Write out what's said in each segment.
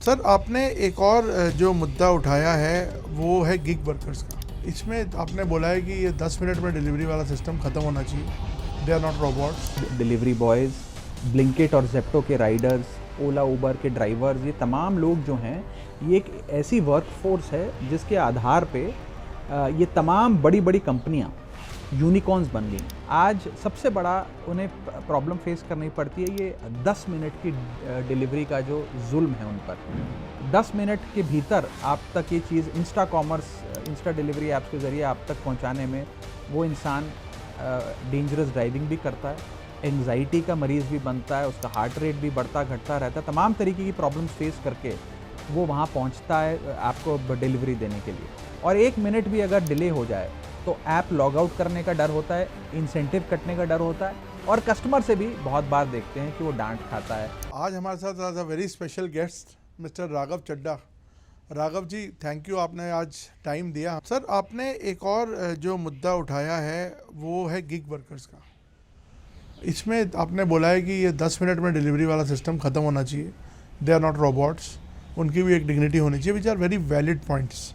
Sir आपने एक और जो मुद्दा उठाया है वो है गिग वर्कर्स का। इसमें आपने बोला है कि ये 10 मिनट में डिलीवरी वाला सिस्टम ख़त्म होना चाहिए। They are not robots. Delivery boys, Blinkit और जेप्टो के राइडर्स, ओला उबर के ड्राइवर्स, ये तमाम लोग जो हैं ये एक ऐसी वर्कफोर्स है जिसके आधार पे ये तमाम बड़ी बड़ी कंपनियां यूनिकॉर्न्स बन गई। आज सबसे बड़ा उन्हें प्रॉब्लम फेस करनी पड़ती है ये 10 मिनट की डिलीवरी का जो जुल्म है उन पर। 10 मिनट के भीतर आप तक ये चीज़ insta commerce, insta delivery apps के ज़रिए आप तक पहुंचाने में वो इंसान डेंजरस ड्राइविंग भी करता है, एंग्जाइटी का मरीज़ भी बनता है, उसका हार्ट रेट भी बढ़ता घटता रहता है, तमाम तरीके की प्रॉब्लम्स फेस करके वो वहाँ पहुँचता है आपको डिलीवरी देने के लिए। और 1 मिनट भी अगर डिले हो जाए तो ऐप लॉग आउट करने का डर होता है, इंसेंटिव कटने का डर होता है, और कस्टमर से भी बहुत बार देखते हैं कि वो डांट खाता है। आज हमारे साथ very special guest mister Raghav Chadha. Raghav ji, thank you, आपने आज टाइम दिया। सर आपने एक और जो मुद्दा उठाया है वो है गिग वर्कर्स का। इसमें आपने बोला है कि ये 10 मिनट में डिलीवरी वाला सिस्टम ख़त्म होना चाहिए। दे आर नॉट रोबोट्स, उनकी भी एक डिग्निटी होनी चाहिए, which are very valid points.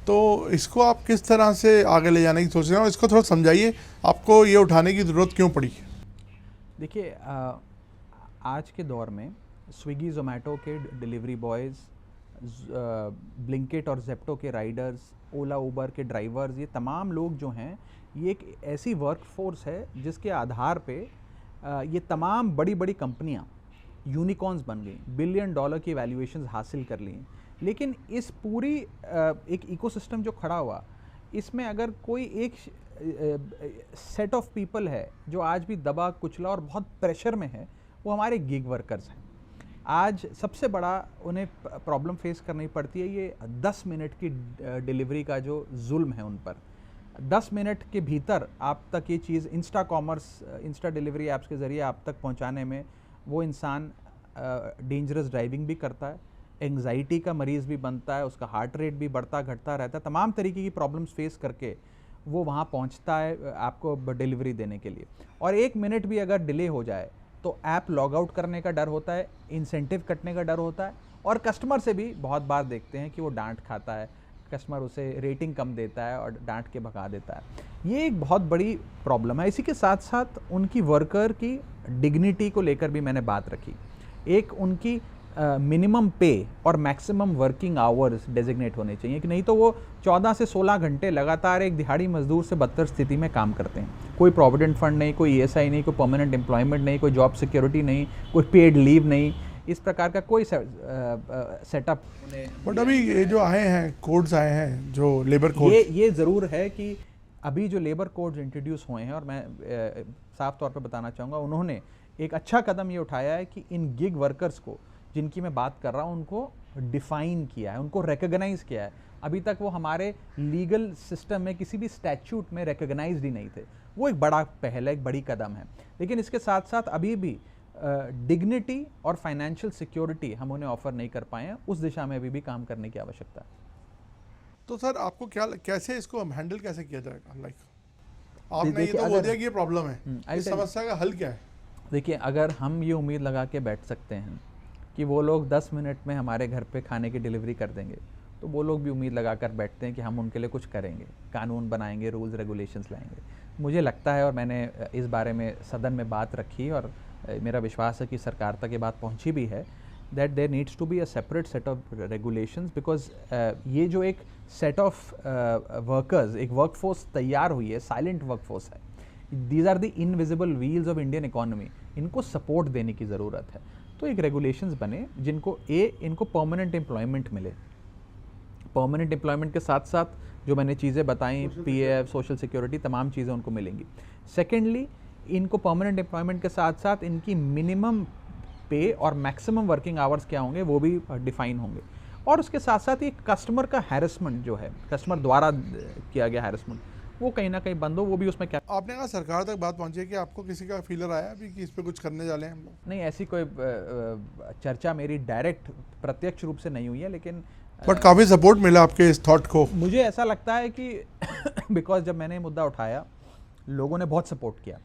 तो इसको आप किस तरह से आगे ले जाने की सोच रहे हैं और इसको थोड़ा समझाइए, आपको ये उठाने की ज़रूरत क्यों पड़ी? देखिए, आज के दौर में स्विगी ज़ोमैटो के डिलीवरी बॉयज़, ब्लिंकिट और जेप्टो के राइडर्स, ओला उबर के ड्राइवर्स, ये तमाम लोग जो हैं ये एक ऐसी वर्कफोर्स है जिसके आधार पे ये तमाम बड़ी बड़ी कंपनियां यूनिकॉर्न्स बन गई, $1 बिलियन की वैल्यूएशंस हासिल कर ली। लेकिन इस पूरी एक इकोसिस्टम जो खड़ा हुआ, इसमें अगर कोई एक सेट ऑफ पीपल है जो आज भी दबा कुचला और बहुत प्रेशर में है, वो हमारे गिग वर्कर्स हैं। आज सबसे बड़ा उन्हें प्रॉब्लम फेस करनी पड़ती है ये 10 मिनट की डिलीवरी का जो जुल्म है उन पर। 10 मिनट के भीतर आप तक ये चीज़ insta commerce, insta delivery apps के ज़रिए आप तक पहुंचाने में वो इंसान डेंजरस ड्राइविंग भी करता है, एंग्जाइटी का मरीज़ भी बनता है, उसका हार्ट रेट भी बढ़ता घटता रहता है, तमाम तरीके की प्रॉब्लम्स फेस करके वो वहाँ पहुँचता है आपको डिलीवरी देने के लिए। और 1 मिनट भी अगर डिले हो जाए तो ऐप लॉग आउट करने का डर होता है, इंसेंटिव कटने का डर होता है, और कस्टमर से भी बहुत बार देखते हैं कि वो डांट खाता है, कस्टमर उसे रेटिंग कम देता है और डांट के भगा देता है। ये एक बहुत बड़ी प्रॉब्लम है। इसी के साथ साथ उनकी वर्कर की डिग्निटी को लेकर भी मैंने बात रखी। एक उनकी मिनिमम पे और मैक्सिमम वर्किंग आवर्स डेजिग्नेट होने चाहिए, कि नहीं तो वो 14 से 16 घंटे लगातार एक दिहाड़ी मजदूर से बदतर स्थिति में काम करते हैं। कोई प्रोविडेंट फंड नहीं, कोई ESI नहीं, कोई परमानेंट एम्प्लॉयमेंट नहीं, कोई जॉब सिक्योरिटी नहीं, कोई पेड लीव नहीं, इस प्रकार का कोई सेटअप। बट अभी ये जो आए हैं कोड्स आए हैं, जो लेबर कोड, ये ज़रूर है कि अभी जो लेबर कोड्स इंट्रोड्यूस हुए हैं, और मैं साफ तौर पे बताना चाहूँगा, उन्होंने एक अच्छा कदम ये उठाया है कि इन गिग वर्कर्स को, जिनकी मैं बात कर रहा हूँ, उनको डिफाइन किया है, उनको रिकॉग्नाइज किया है। अभी तक वो हमारे लीगल सिस्टम में किसी भी स्टैट्यूट में रिकॉग्नाइज्ड ही नहीं थे। वो एक बड़ा पहल है, एक बड़ी कदम है। लेकिन इसके साथ साथ अभी भी डिग्निटी और फाइनेंशियल सिक्योरिटी हम उन्हें ऑफर नहीं कर पाए हैं। उस दिशा में अभी भी काम करने की आवश्यकता है। तो सर आपको क्या, कैसे इसको हैंडल कैसे किया जाएगा? लाइक आपने ये तो बोल दिया कि ये प्रॉब्लम है, इस समस्या का हल क्या है? देखिए, अगर हम ये उम्मीद लगा के बैठ सकते हैं कि वो लोग 10 मिनट में हमारे घर पे खाने की डिलीवरी कर देंगे, तो वो लोग भी उम्मीद लगा कर बैठते हैं कि हम उनके लिए कुछ करेंगे, कानून बनाएंगे, रूल्स रेगुलेशंस लाएंगे। मुझे लगता है, और मैंने इस बारे में सदन में बात रखी और मेरा विश्वास है कि सरकार तक ये बात पहुंची भी है, that there needs to be a separate set of regulations, because ये जो एक सेट ऑफ वर्कर्स, एक वर्कफोर्स तैयार हुई है, साइलेंट वर्कफोर्स है, these are the invisible wheels of Indian economy, इनको सपोर्ट देने की ज़रूरत है। तो एक रेगुलेशंस बने जिनको इनको परमानेंट एम्प्लॉयमेंट मिले। परमानेंट एम्प्लॉयमेंट के साथ साथ जो मैंने चीज़ें बताई, PF, सोशल सिक्योरिटी, तमाम चीज़ें उनको मिलेंगी। सेकेंडली, इनको परमानेंट एम्प्लॉयमेंट के साथ साथ इनकी मिनिमम पे और मैक्सिमम वर्किंग आवर्स क्या होंगे वो भी डिफाइन होंगे। और उसके साथ साथ ये कस्टमर का हैरेसमेंट जो है, कस्टमर द्वारा किया गया हैरेसमेंट, वो कहीं ना कहीं बंद हो, वो भी उसमें क्या। आपने कहा सरकार तक बात पहुंची है कि आपको किसी का फीलर आया अभी कि इस पे कुछ करने जा रहे हैं हम लोग? नहीं, ऐसी कोई चर्चा मेरी डायरेक्ट प्रत्यक्ष रूप से नहीं हुई है, लेकिन बट काफ़ी सपोर्ट मिला आपके इस थॉट को। मुझे ऐसा लगता है कि बिकॉज जब मैंने मुद्दा उठाया, लोगों ने बहुत सपोर्ट किया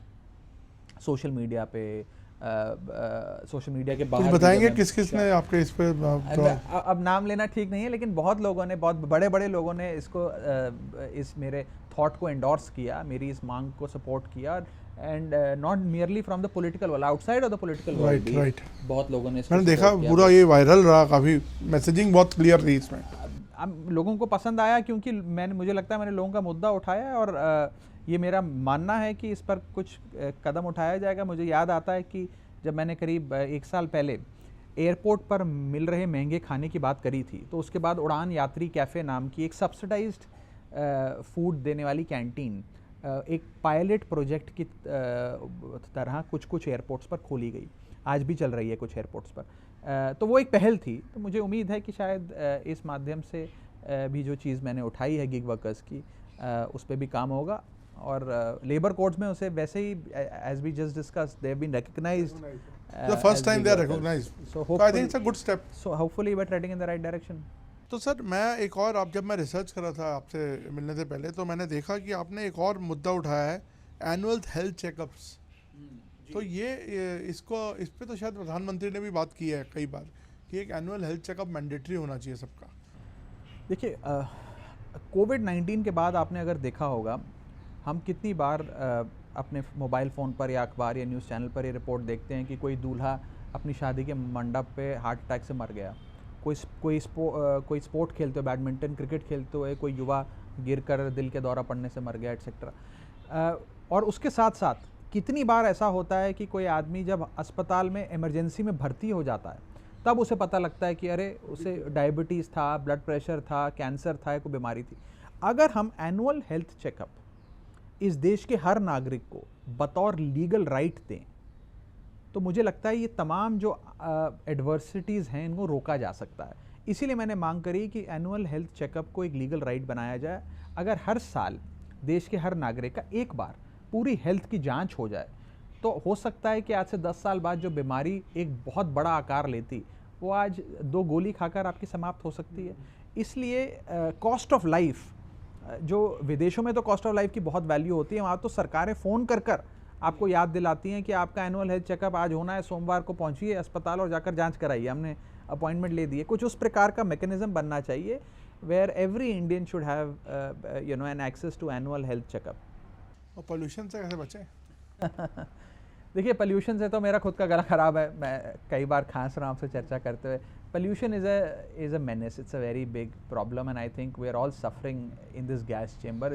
सोशल मीडिया पे, सोशल मीडिया के कुछ बाहर भी बताएंगे जब मैं- किस किस ने आपके इस पे अब नाम लेना ठीक नहीं है, लेकिन बहुत लोगों ने, बहुत बड़े बड़े लोगों ने इसको इस मेरे थॉट को एंडोर्स किया, मेरी इस मांग को सपोर्ट किया, and not merely from the political world, outside of the political world right right बहुत लोगों ने इसको मैंने देखा support किया। पूरा ये वायरल रहा, काफ़ी मैसेजिंग बहुत क्लियर थी इसमें। अब लोगों को पसंद आया क्योंकि मुझे लगता है मैंने लोगों का मुद्दा उठाया है, और ये मेरा मानना है कि इस पर कुछ कदम उठाया जाएगा। मुझे याद आता है कि जब मैंने करीब 1 साल पहले एयरपोर्ट पर मिल रहे महंगे खाने की बात करी थी, तो उसके बाद उड़ान यात्री कैफ़े नाम की एक सब्सिडाइज्ड फूड देने वाली कैंटीन एक पायलट प्रोजेक्ट की तरह कुछ एयरपोर्ट्स पर खोली गई, आज भी चल रही है कुछ एयरपोर्ट्स पर। तो वो एक पहल थी, तो मुझे उम्मीद है कि शायद इस माध्यम से भी जो चीज़ मैंने उठाई है गिग वर्कर्स की, उस पर भी काम होगा, और लेबर कोड्स में उसे वैसे ही as we just discuss they have been recognised The first time they are recognized. So So I think it's a good step. hopefully we're treading in the right direction. तो sir मैं एक और, आप जब मैं रिसर्च कर रहा था आपसे मिलने से पहले, तो मैंने देखा कि आपने एक और मुद्दा उठाया है, एनुअल हेल्थ चेकअप्स। तो ये इसको, इस पे तो शायद प्रधानमंत्री ने भी बात की है कई बार कि एक एनुअल हेल्थ चेकअप मैंडेटरी होना चाहिए सबका। देखिए, कोविड-19 के बाद आपने अगर देखा होगा, हम कितनी बार अपने मोबाइल फ़ोन पर या अखबार या न्यूज़ चैनल पर ये रिपोर्ट देखते हैं कि कोई दूल्हा अपनी शादी के मंडप पे हार्ट अटैक से मर गया, कोई स्पोर्ट खेलते हुए, बैडमिंटन क्रिकेट खेलते हुए कोई युवा गिरकर दिल के दौरा पड़ने से मर गया, एट्सेट्रा। और उसके साथ साथ कितनी बार ऐसा होता है कि कोई आदमी जब अस्पताल में इमरजेंसी में भर्ती हो जाता है, तब उसे पता लगता है कि अरे उसे डायबिटीज़ था, ब्लड प्रेशर था, कैंसर था, कोई बीमारी थी। अगर हम एनुअल हेल्थ चेकअप इस देश के हर नागरिक को बतौर लीगल राइट दें, तो मुझे लगता है ये तमाम जो एडवर्सिटीज़ हैं इनको रोका जा सकता है। इसीलिए मैंने मांग करी कि एनुअल हेल्थ चेकअप को एक लीगल राइट बनाया जाए। अगर हर साल देश के हर नागरिक का एक बार पूरी हेल्थ की जांच हो जाए, तो हो सकता है कि आज से 10 साल बाद जो बीमारी एक बहुत बड़ा आकार लेती, वो आज 2 गोली खाकर आपकी समाप्त हो सकती है। इसलिए कॉस्ट ऑफ लाइफ, जो विदेशों में तो कॉस्ट ऑफ लाइफ की बहुत वैल्यू होती है, वहाँ तो सरकारें फ़ोन कर आपको याद दिलाती हैं कि आपका एनुअल हेल्थ चेकअप आज होना है, सोमवार को पहुँचिए अस्पताल और जाकर जांच कराइए, हमने अपॉइंटमेंट ले दी है। कुछ उस प्रकार का मैकेनिज्म बनना चाहिए where every Indian should have an access to annual health checkup. और पोल्यूशन से कैसे बचें? देखिए, पोल्यूशन से तो मेरा खुद का गला ख़राब है, मैं कई बार खांस रहा हूँ आपसे चर्चा करते हुए। Pollution is a menace. It's a very big problem, and I think we are all suffering in this gas chamber.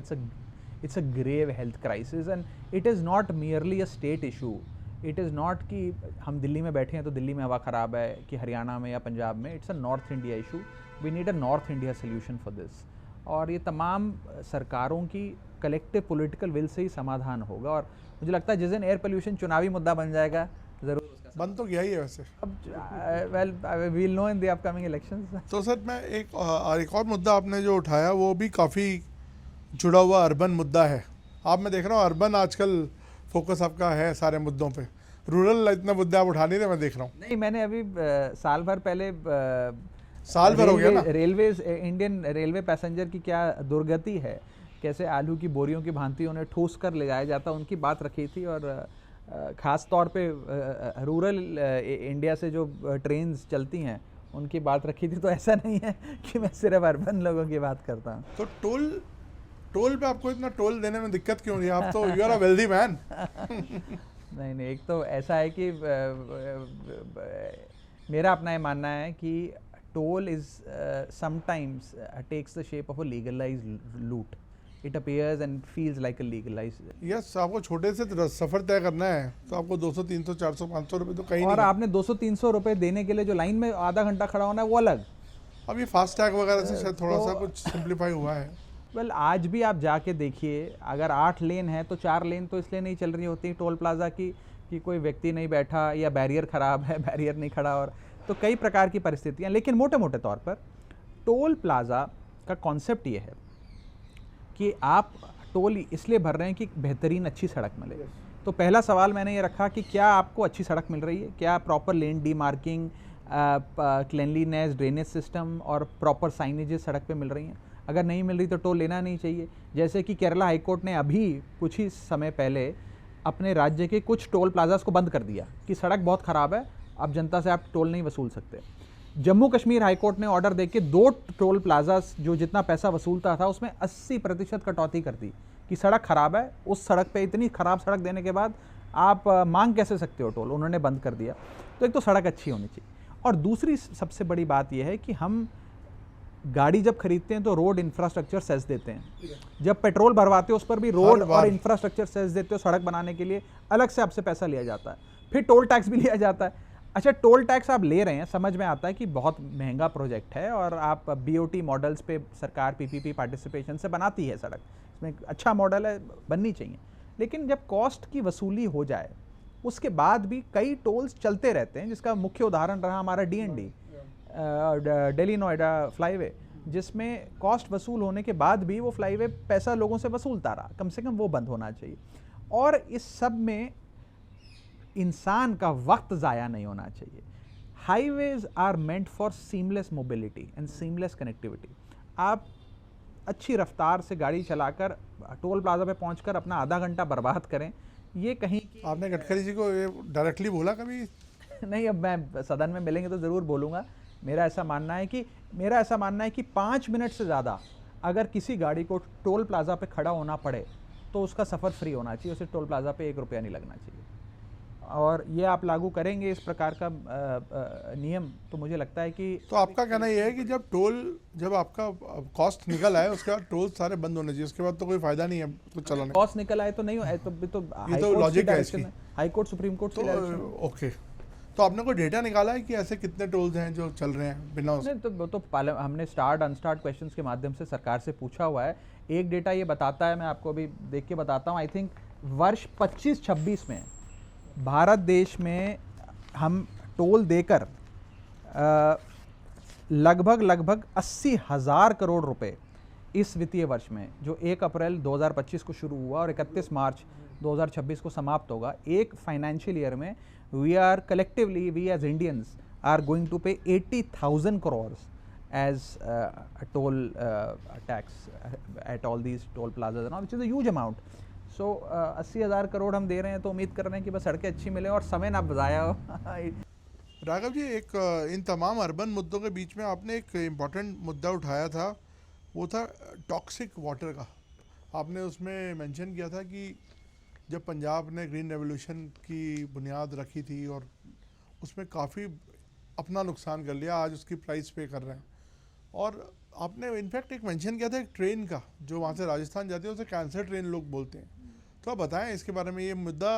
It's a grave health crisis, and it is not merely a state issue. It is not कि हम दिल्ली में बैठे हैं तो दिल्ली में हवा ख़राब है, कि हरियाणा में या पंजाब में। It's a North India issue. We need a North India solution for this. और ये तमाम सरकारों की कलेक्टिव पॉलिटिकल विल से ही समाधान होगा, और मुझे लगता है जिस दिन एयर पोल्यूशन चुनावी मुद्दा बन जाएगा, ज़रूर बन तो गया ही है वैसे। अब well we'll know in the upcoming elections. तो सर मैं एक और मुद्दा आपने जो उठाया वो भी काफ़ी जुड़ा हुआ अर्बन मुद्दा है। आप, मैं देख रहा हूँ अर्बन आजकल फोकस आपका है सारे मुद्दों पे, रूरल इतने मुद्दे आप उठा नहीं रहे, मैं देख रहा हूँ। नहीं, मैंने अभी साल भर पहले साल भर हो गया ना, रेलवेज, इंडियन रेलवे पैसेंजर की क्या दुर्गति है, कैसे आलू की बोरियों की भांति उन्हें ठूस कर ले जाया जाता, उनकी बात रखी थी। और ख़ास तौर पे रूरल इंडिया से जो ट्रेन्स चलती हैं उनकी बात रखी थी। तो ऐसा नहीं है कि मैं सिर्फ अर्बन लोगों की बात करता हूँ। तो टोल पे आपको इतना टोल देने में दिक्कत क्यों नहीं? आप तो you are a wealthy man. नहीं, एक तो ऐसा है कि मेरा अपना ये मानना है कि toll is sometimes takes the shape of a legalised loot. It appears and feels like a legalized. Yes, आपको छोटे से सफ़र तय करना है तो आपको 200, 300, 400, 500 रुपये तो कहीं और नहीं। आपने 200-300 रुपये देने के लिए जो लाइन में आधा घंटा खड़ा होना है वो अलग। अब ये फास्ट टैग वगैरह से शायद थोड़ा सा कुछ सिंप्लीफाई हुआ है। वेल, आज भी आप जाके देखिए, अगर 8 लेन है तो 4 लेन तो इसलिए नहीं चल रही होती टोल प्लाजा की कि कोई व्यक्ति नहीं बैठा या बैरियर ख़राब है, बैरियर नहीं खड़ा, और तो कई प्रकार की परिस्थितियाँ। लेकिन मोटे मोटे तौर पर टोल प्लाजा का कॉन्सेप्ट ये है कि आप टोल इसलिए भर रहे हैं कि बेहतरीन अच्छी सड़क मिले। तो पहला सवाल मैंने ये रखा कि क्या आपको अच्छी सड़क मिल रही है, क्या प्रॉपर लेन डीमार्किंग, क्लिनलीनेस, ड्रेनेज सिस्टम और प्रॉपर साइनेजेस सड़क पे मिल रही हैं। अगर नहीं मिल रही तो टोल लेना नहीं चाहिए। जैसे कि केरला हाईकोर्ट ने अभी कुछ ही समय पहले अपने राज्य के कुछ टोल प्लाजास को बंद कर दिया कि सड़क बहुत ख़राब है, अब जनता से आप टोल नहीं वसूल सकते। जम्मू कश्मीर हाई कोर्ट ने ऑर्डर देके 2 टोल प्लाजास जो जितना पैसा वसूलता था उसमें 80% कटौती कर दी कि सड़क ख़राब है, उस सड़क पे इतनी ख़राब सड़क देने के बाद आप मांग कैसे सकते हो टोल, उन्होंने बंद कर दिया। तो एक तो सड़क अच्छी होनी चाहिए, और दूसरी सबसे बड़ी बात यह है कि हम गाड़ी जब खरीदते हैं तो रोड इंफ्रास्ट्रक्चर सेस देते हैं, जब पेट्रोल भरवाते हो उस पर भी रोड और इंफ्रास्ट्रक्चर सेस देते हो सड़क बनाने के लिए, अलग से आपसे पैसा लिया जाता है, फिर टोल टैक्स भी लिया जाता है। अच्छा, टोल टैक्स आप ले रहे हैं, समझ में आता है कि बहुत महंगा प्रोजेक्ट है और आप बीओटी मॉडल्स पे सरकार पीपीपी पार्टिसिपेशन से बनाती है सड़क, इसमें अच्छा मॉडल है, बननी चाहिए। लेकिन जब कॉस्ट की वसूली हो जाए उसके बाद भी कई टोल्स चलते रहते हैं, जिसका मुख्य उदाहरण रहा हमारा DND, दिल्ली नोएडा फ्लाईवे, जिसमें कॉस्ट वसूल होने के बाद भी वो फ्लाईवे पैसा लोगों से वसूलता रहा, कम से कम वो बंद होना चाहिए। और इस सब में इंसान का वक्त ज़ाया नहीं होना चाहिए। Highways are meant for seamless mobility and seamless connectivity. आप अच्छी रफ्तार से गाड़ी चलाकर टोल प्लाजा पे पहुंचकर अपना आधा घंटा बर्बाद करें, ये कहीं की आपने गडकरी जी को ये डायरेक्टली बोला कभी? नहीं, अब मैं सदन में मिलेंगे तो ज़रूर बोलूँगा। मेरा ऐसा मानना है कि 5 मिनट से ज़्यादा अगर किसी गाड़ी को टोल प्लाजा पे खड़ा होना पड़े तो उसका सफ़र फ्री होना चाहिए, उसे टोल प्लाजा पे 1 रुपया नहीं लगना चाहिए। और ये आप लागू करेंगे इस प्रकार का नियम, तो मुझे लगता है कि तो आपका कहना ये है कि जब आपका कॉस्ट निकल आए उसके बाद टोल सारे बंद होने चाहिए, उसके बाद तो कोई फायदा नहीं है कुछ चलाने। कॉस्ट निकल आए तो नहीं हो, तो लॉजिक है इसकी। हाई कोर्ट सुप्रीम कोर्ट तो ओके, तो आपने कोई डेटा निकाला है कि ऐसे कितने टोल्स हैं जो चल रहे हैं बिना नहीं? तो हमने स्टार्ट अनस्टार्ट क्वेश्चंस के माध्यम से सरकार से पूछा हुआ है। एक डेटा ये बताता है, मैं आपको अभी देख के बताता हूँ। आई थिंक वर्ष 25-26 में भारत देश में हम टोल देकर लगभग 80,000 करोड़ रुपए इस वित्तीय वर्ष में, जो 1 अप्रैल 2025 को शुरू हुआ और 31 मार्च 2026 को समाप्त होगा, एक फाइनेंशियल ईयर में we as Indians are going to pay 80,000 crores as toll tax at all these toll plazas and all, which is a huge amount. So 80,000 crore हम दे रहे हैं, तो उम्मीद कर रहे हैं कि बस सड़कें अच्छी मिले और समय ना बजाया हो। राघव जी, इन तमाम अर्बन मुद्दों के बीच में आपने एक इम्पॉर्टेंट मुद्दा उठाया था, वो था टॉक्सिक वाटर का। आपने उसमें मेंशन किया था कि जब पंजाब ने ग्रीन रेवोल्यूशन की बुनियाद रखी थी और उसमें काफ़ी अपना नुकसान कर लिया, आज उसकी प्राइस पे कर रहे हैं। और आपने इनफैक्ट एक मेंशन किया था एक ट्रेन का, जो वहाँ से राजस्थान जाती है उसे कैंसर ट्रेन लोग बोलते हैं। तो आप बताएं इसके बारे में, ये मुद्दा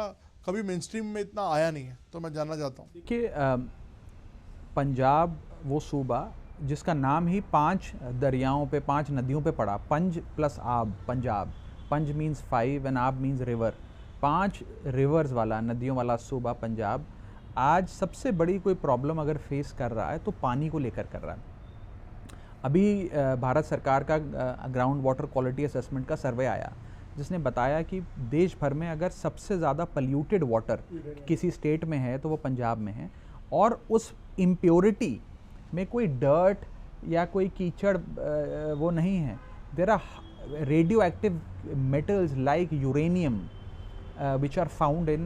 कभी मेन स्ट्रीम में इतना आया नहीं है, तो मैं जानना चाहता हूँ। देखिए, पंजाब वो सूबा जिसका नाम ही 5 दरियाओं पे, 5 नदियों पे पड़ा, पंज प्लस आब, पंजाब। पंज मीन्स 5 एंड आब मीन्स रिवर, 5 रिवर्स वाला, नदियों वाला सूबा पंजाब आज सबसे बड़ी कोई प्रॉब्लम अगर फेस कर रहा है तो पानी को लेकर कर रहा है। अभी भारत सरकार का ग्राउंड वाटर क्वालिटी असेसमेंट का सर्वे आया, जिसने बताया कि देश भर में अगर सबसे ज़्यादा पल्यूटेड वाटर किसी स्टेट में है तो वो पंजाब में है, और उस इम्प्योरिटी में कोई डर्ट या कोई कीचड़ वो नहीं है। There are radioactive metals like uranium which are found in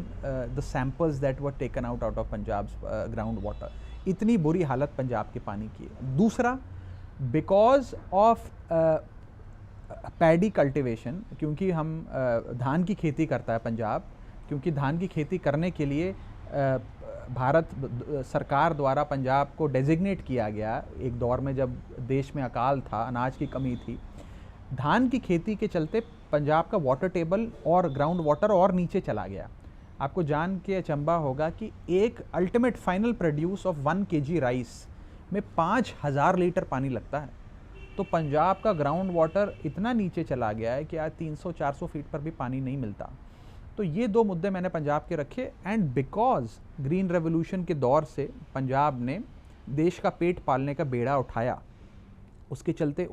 the samples that were taken out of Punjab's ground water. इतनी बुरी हालत पंजाब के पानी की है। दूसरा, because of पैडी कल्टिवेशन, क्योंकि हम धान की खेती करता है पंजाब, क्योंकि धान की खेती करने के लिए भारत सरकार द्वारा पंजाब को डेजिग्नेट किया गया एक दौर में जब देश में अकाल था, अनाज की कमी थी। धान की खेती के चलते पंजाब का वाटर टेबल और ग्राउंड वाटर और नीचे चला गया। आपको जान के अचंभा होगा कि एक ultimate final produce of 1 kg rice में 5,000 लीटर पानी लगता है। तो पंजाब का ग्राउंड वाटर इतना नीचे चला गया है कि आज 300-400 फीट पर भी पानी नहीं मिलता। तो ये 2 मुद्दे मैंने पंजाब के रखे। एंड बिकॉज ग्रीन रेवोल्यूशन के दौर से पंजाब ने देश का पेट पालने का बेड़ा उठाया, उसके चलते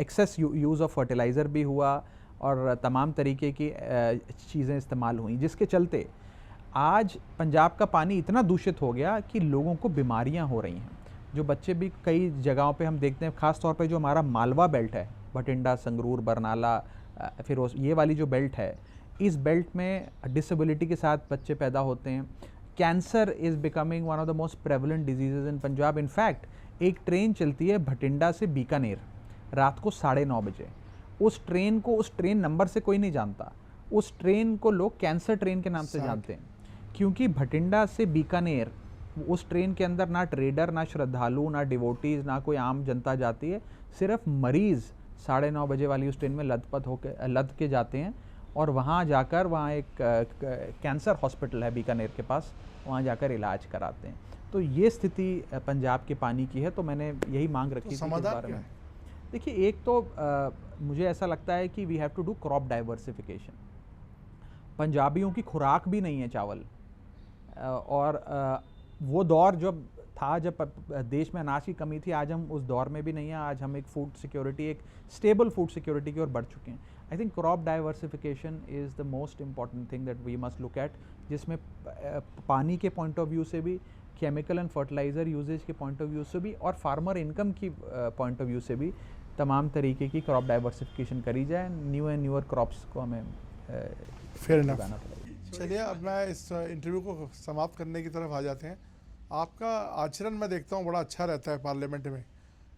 एक्सेस यूज़ ऑफ फर्टिलाइज़र भी हुआ और तमाम तरीके की चीज़ें इस्तेमाल हुई, जिसके चलते आज पंजाब का पानी इतना दूषित हो गया कि लोगों को बीमारियां हो रही हैं। जो बच्चे भी कई जगहों पे हम देखते हैं, ख़ास तौर पे जो हमारा मालवा बेल्ट है, भटिंडा, संगरूर, बरनाला, फिर ये वाली जो बेल्ट है, इस बेल्ट में डिसेबिलिटी के साथ बच्चे पैदा होते हैं। Cancer is becoming one of the most prevalent diseases in Punjab. In fact एक ट्रेन चलती है भटिंडा से बीकानेर रात को 9:30 बजे। उस ट्रेन नंबर से कोई नहीं जानता, उस ट्रेन को लोग कैंसर ट्रेन के नाम से जानते हैं, क्योंकि भटिंडा से बीकानेर उस ट्रेन के अंदर ना ट्रेडर, ना श्रद्धालु, ना डिवोटीज, ना कोई आम जनता जाती है। सिर्फ मरीज़ 9:30 बजे वाली उस ट्रेन में लद के जाते हैं और वहाँ जाकर, वहाँ एक कैंसर हॉस्पिटल है बीकानेर के पास, वहाँ जाकर इलाज कराते हैं। तो ये स्थिति पंजाब के पानी की है। तो मैंने यही मांग रखी थी इस बारे में। देखिए, एक तो मुझे ऐसा लगता है कि we have to do crop diversification. पंजाबियों की खुराक भी नहीं है चावल, और वो दौर जब था जब देश में अनाज की कमी थी, आज हम उस दौर में भी नहीं है। आज हम एक फूड सिक्योरिटी, एक स्टेबल फूड सिक्योरिटी की ओर बढ़ चुके हैं। I think crop diversification is the most important thing that we must look at, जिसमें पानी के पॉइंट ऑफ व्यू से भी, केमिकल एंड फर्टिलाइज़र यूजेज के पॉइंट ऑफ व्यू से भी, और फार्मर इनकम की पॉइंट ऑफ व्यू से भी तमाम तरीके की क्रॉप डाइवर्सिफिकेशन करी जाए। न्यू एंड न्यूअर क्रॉप्स को हमें फेयर इनफ। चलिए, अब मैं इस इंटरव्यू को समाप्त करने की तरफ आ जाते हैं। आपका आचरण मैं देखता हूँ बड़ा अच्छा रहता है पार्लियामेंट में।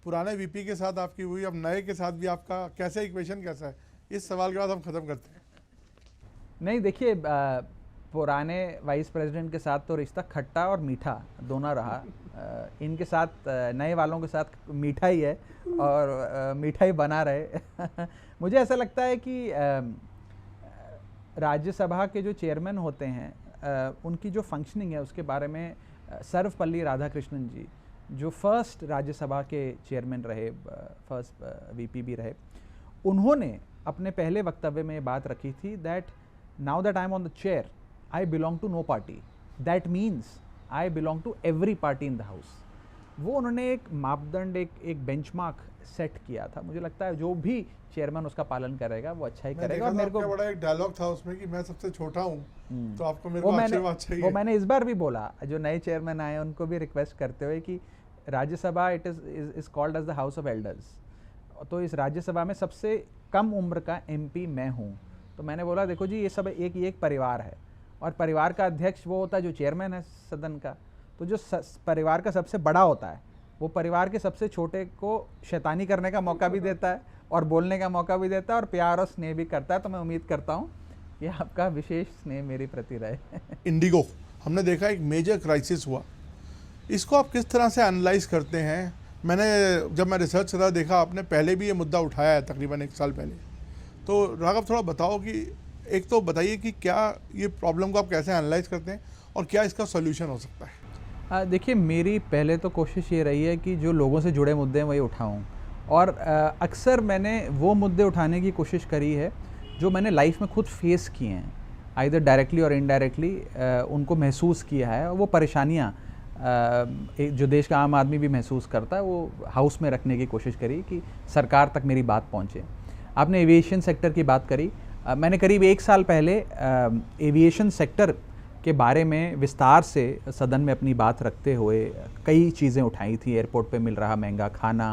पुराने वीपी के साथ आपकी हुई, अब नए के साथ भी आपका कैसे इक्वेशन कैसा है? इस सवाल के बाद हम ख़त्म करते हैं। नहीं, देखिए, पुराने वाइस प्रेसिडेंट के साथ तो रिश्ता खट्टा और मीठा दोनों रहा। इनके साथ, नए वालों के साथ मीठा ही है और मीठा ही बना रहे। मुझे ऐसा लगता है कि राज्यसभा के जो चेयरमैन होते हैं, उनकी जो फंक्शनिंग है उसके बारे में सर्वपल्ली राधाकृष्णन जी, जो फर्स्ट राज्यसभा के चेयरमैन रहे, फर्स्ट वीपी भी रहे, उन्होंने अपने पहले वक्तव्य में ये बात रखी थी that now that I am on the chair, I belong to no party, that means I belong to every party in the house. वो उन्होंने एक मापदंड, एक बेंचमार्क सेट किया था। मुझे लगता है जो भी चेयरमैन उसका पालन करेगा वो अच्छा ही करेगा। और मेरे को बड़ा एक डायलॉग था उसमें कि मैं सबसे छोटा हूँ, तो आपको मेरे को आशीर्वाद चाहिए। वो मैंने इस बार भी बोला, जो नए चेयरमैन आए उनको भी रिक्वेस्ट करते हुए कि Rajya Sabha it is called as the house of elders. तो इस राज्यसभा में सबसे कम उम्र का एमपी मैं हूँ। तो मैंने बोला, देखो जी, ये सब एक परिवार है, और परिवार का अध्यक्ष वो होता है जो चेयरमैन है सदन का। तो जो परिवार का सबसे बड़ा होता है, वो परिवार के सबसे छोटे को शैतानी करने का मौका भी देता है और बोलने का मौका भी देता है और प्यार और स्नेह भी करता है। तो मैं उम्मीद करता हूँ कि आपका विशेष स्नेह मेरे प्रति रहे। इंडिगो, हमने देखा एक मेजर क्राइसिस हुआ, इसको आप किस तरह से एनालाइज करते हैं? जब मैं रिसर्च कर रहा देखा आपने पहले भी ये मुद्दा उठाया है, तकरीबन 1 साल पहले। तो राघव, थोड़ा बताओ कि एक तो बताइए कि क्या ये प्रॉब्लम को आप कैसे एनालाइज करते हैं और क्या इसका सोल्यूशन हो सकता है? देखिए, मेरी पहले तो कोशिश ये रही है कि जो लोगों से जुड़े मुद्दे हैं वही उठाऊं, और अक्सर मैंने वो मुद्दे उठाने की कोशिश करी है जो मैंने लाइफ में खुद फेस किए हैं, आइदर डायरेक्टली और इनडायरेक्टली उनको महसूस किया है। और वो परेशानियाँ जो देश का आम आदमी भी महसूस करता है, वो हाउस में रखने की कोशिश करी कि सरकार तक मेरी बात पहुँचे। आपने एविएशन सेक्टर की बात करी। मैंने करीब 1 साल पहले एविएशन सेक्टर के बारे में विस्तार से सदन में अपनी बात रखते हुए कई चीज़ें उठाई थी। एयरपोर्ट पे मिल रहा महंगा खाना,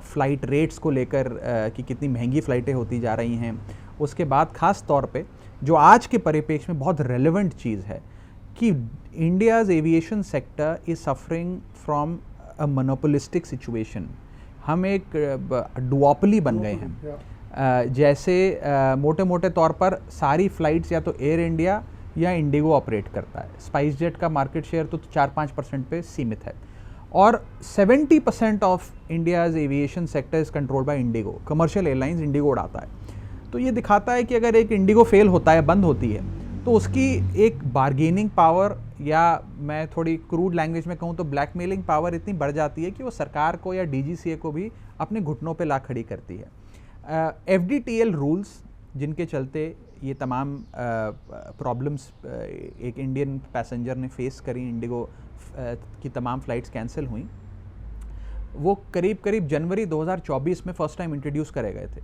फ़्लाइट रेट्स को लेकर कि कितनी महंगी फ़्लाइटें होती जा रही हैं। उसके बाद ख़ास तौर पे जो आज के परिप्रेक्ष्य में बहुत रेलेवेंट चीज़ है कि India's aviation sector is suffering from a monopolistic situation. हम एक डुओपली बन गए हैं। जैसे मोटे मोटे तौर पर सारी फ़्लाइट्स या तो एयर इंडिया या इंडिगो ऑपरेट करता है। स्पाइस जेट का मार्केट शेयर तो 4-5% पे सीमित है, और 70% of India's aviation sector is controlled by Indigo. Commercial airlines Indigo उड़ाता है। तो ये दिखाता है कि अगर एक इंडिगो फेल होता है, बंद होती है, तो उसकी एक बार्गेनिंग पावर, या मैं थोड़ी क्रूड लैंग्वेज में कहूँ तो ब्लैकमेलिंग पावर इतनी बढ़ जाती है कि वो सरकार को या डीजीसीए को भी अपने घुटनों पे ला खड़ी करती है। एफडीटीएल रूल्स जिनके चलते ये तमाम प्रॉब्लम्स एक इंडियन पैसेंजर ने फेस करी, इंडिगो की तमाम फ़्लाइट्स कैंसिल हुई, वो करीब करीब जनवरी 2024 में फ़र्स्ट टाइम इंट्रोड्यूस करे गए थे।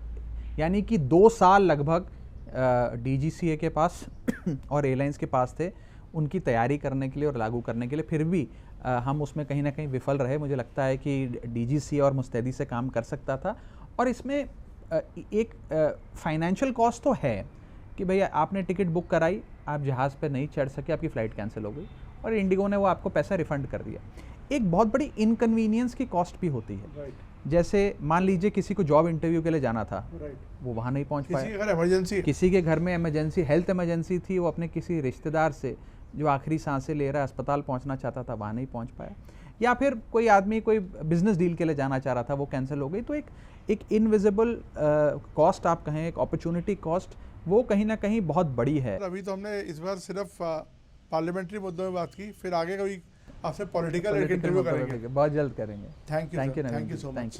यानी कि 2 साल लगभग डीजीसीए के पास और एयरलाइंस के पास थे उनकी तैयारी करने के लिए और लागू करने के लिए। फिर भी हम उसमें कहीं ना कहीं विफल रहे। मुझे लगता है कि डीजीसीए और मुस्तैदी से काम कर सकता था। और इसमें एक फाइनेंशियल कॉस्ट तो है, कि भैया आपने टिकट बुक कराई, आप जहाज़ पे नहीं चढ़ सके, आपकी फ़्लाइट कैंसिल हो गई और इंडिगो ने वो आपको पैसा रिफ़ंड कर दिया। एक बहुत बड़ी इनकन्वीनियंस की कॉस्ट भी होती है। राइट जैसे मान लीजिए किसी को जॉब इंटरव्यू के लिए जाना था, राइट, वो वहाँ नहीं पहुँच किसी पाया। की अगर इमरजेंसी है, किसी के घर में इमरजेंसी, हेल्थ इमरजेंसी थी, वो अपने किसी रिश्तेदार से जो आखिरी सांसें ले रहा है अस्पताल पहुंचना चाहता था, वहाँ नहीं पहुंच पाया। या फिर कोई आदमी कोई बिजनेस डील के लिए जाना चाह रहा था, वो कैंसिल हो गई। तो एक इनविजिबल कॉस्ट आप कहें, एक अपॉर्चुनिटी कॉस्ट, वो कहीं ना कहीं बहुत बड़ी है। अभी तो हमने इस बार सिर्फ पार्लियामेंट्री मुद्दों में बात की, फिर आगे कभी आपसे पॉलिटिकल एक इंटरव्यू करेंगे। बहुत जल्द करेंगे। Thank you thank you so much.